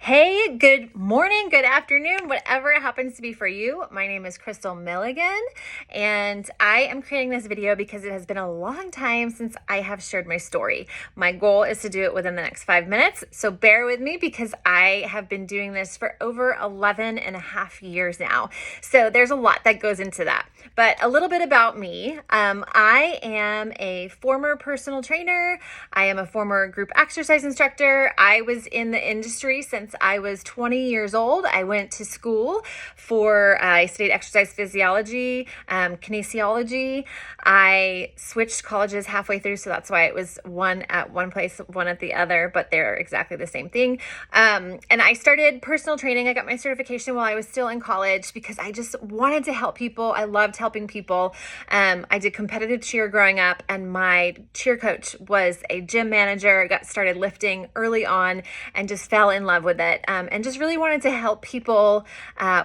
Hey, good morning, good afternoon, whatever it happens to be for you. My name is Crystal Milligan, and I am creating this video because it has been a long time since I have shared my story. My goal is to do it within the next 5 minutes, so bear with me because I have been doing this for over 11 and a half years now. So there's a lot that goes into that. But a little bit about me. I am a former personal trainer. I am a former group exercise instructor. I was in the industry since I was 20 years old. I went to school I studied exercise physiology, kinesiology. I switched colleges halfway through, so that's why it was one at one place, one at the other, but they're exactly the same thing. And I started personal training. I got my certification while I was still in college because I just wanted to help people. I loved helping people. I did competitive cheer growing up, and my cheer coach was a gym manager. Got started lifting early on and just fell in love with it, and just really wanted to help people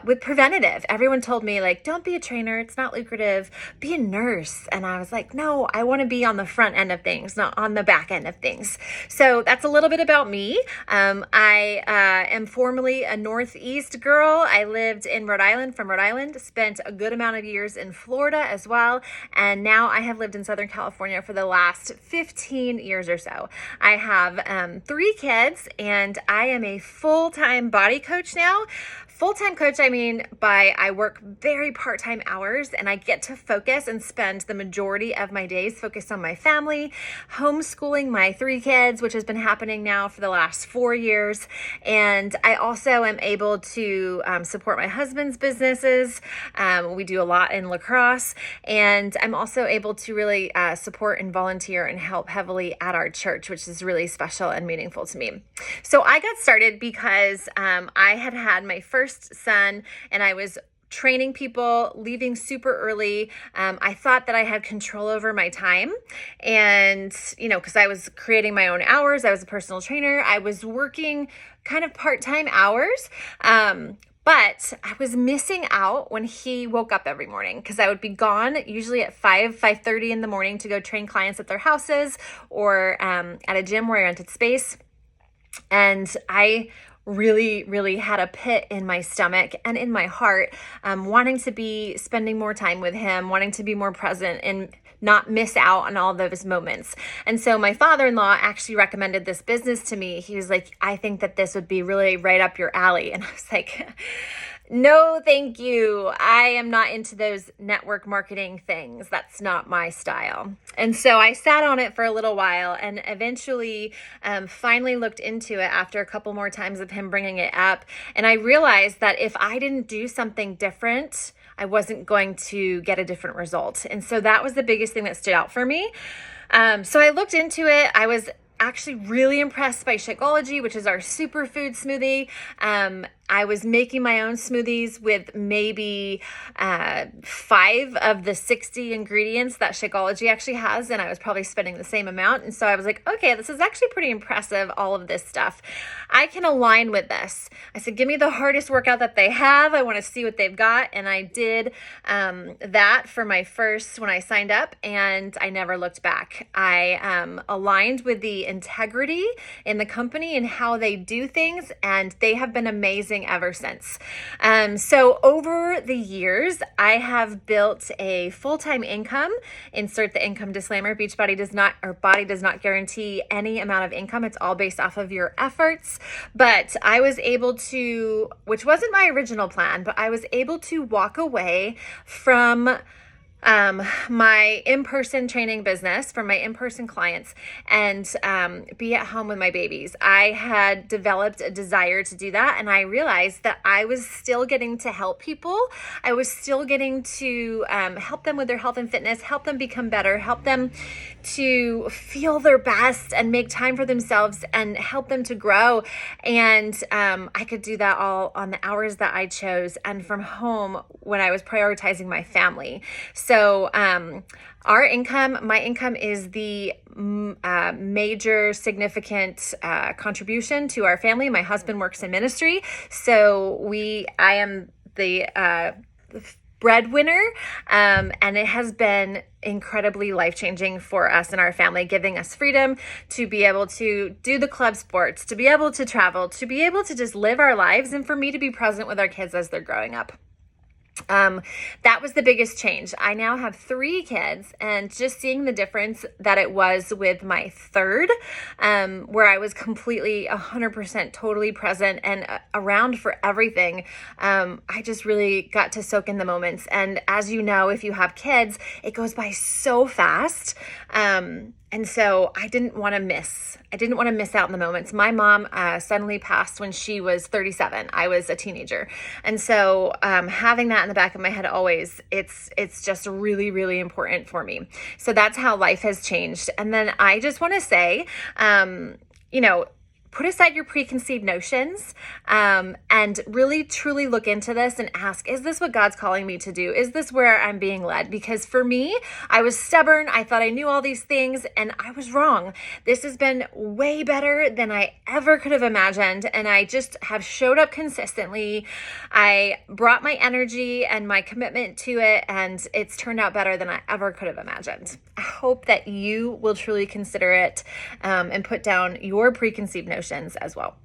with preventative. Everyone told me, like, don't be a trainer, it's not lucrative, be a nurse. And I was like, no, I want to be on the front end of things, not on the back end of things. So that's a little bit about me. I am formerly a Northeast girl. I lived in Rhode Island, from Rhode Island, spent a good amount of years in Florida as well, and now I have lived in Southern California for the last 15 years or so. I have 3 kids, and I am a full-time body coach now. Full-time coach, I mean by I work very part-time hours, and I get to focus and spend the majority of my days focused on my family, homeschooling my 3 kids, which has been happening now for the last 4 years. And I also am able to support my husband's businesses. We do a lot in lacrosse, and I'm also able to really support and volunteer and help heavily at our church, which is really special and meaningful to me. So I got started because I had my first son, and I was training people, leaving super early. I thought that I had control over my time, and because I was creating my own hours, I was a personal trainer, I was working kind of part-time hours, but I was missing out when he woke up every morning, because I would be gone usually at 5:30 in the morning to go train clients at their houses or at a gym where I rented space. And I really had a pit in my stomach and in my heart, wanting to be spending more time with him, wanting to be more present and not miss out on all those moments. And so my father-in-law actually recommended this business to me. He was like, I think that this would be really right up your alley. And I was like, no, thank you. I am not into those network marketing things. That's not my style. And so I sat on it for a little while, and eventually finally looked into it after a couple more times of him bringing it up. And I realized that if I didn't do something different, I wasn't going to get a different result. And so that was the biggest thing that stood out for me. So I looked into it. I was actually really impressed by Shakeology, which is our superfood smoothie. I was making my own smoothies with maybe 5 of the 60 ingredients that Shakeology actually has, and I was probably spending the same amount. And so I was like, okay, this is actually pretty impressive, all of this stuff. I can align with this. I said, give me the hardest workout that they have. I want to see what they've got. And I did that for my first, when I signed up, and I never looked back. I aligned with the integrity in the company and how they do things, and they have been amazing ever since. So over the years, I have built a full-time income. Insert the income disclaimer. Beachbody body does not guarantee any amount of income. It's all based off of your efforts. But I was able to, which wasn't my original plan, but I was able to walk away from my in-person training business, from my in-person clients, and be at home with my babies. I had developed a desire to do that, and I realized that I was still getting to help people. I was still getting to help them with their health and fitness, help them become better, help them to feel their best and make time for themselves, and help them to grow. And I could do that all on the hours that I chose, and from home when I was prioritizing my family. So my income is the major significant contribution to our family. My husband works in ministry, so I am the breadwinner, and it has been incredibly life-changing for us and our family, giving us freedom to be able to do the club sports, to be able to travel, to be able to just live our lives, and for me to be present with our kids as they're growing up. That was the biggest change. I now have 3 kids, and just seeing the difference that it was with my third, where I was completely 100% totally present and around for everything. I just really got to soak in the moments. And as you know, if you have kids, it goes by so fast. And so I didn't want to miss out in the moments. My mom suddenly passed when she was 37. I was a teenager. And so having that in the back of my head always, it's just really, really important for me. So that's how life has changed. And then I just want to say, put aside your preconceived notions, and really truly look into this and ask, is this what God's calling me to do? Is this where I'm being led? Because for me, I was stubborn. I thought I knew all these things, and I was wrong. This has been way better than I ever could have imagined, and I just have showed up consistently. I brought my energy and my commitment to it, and it's turned out better than I ever could have imagined. I hope that you will truly consider it, and put down your preconceived notions as well.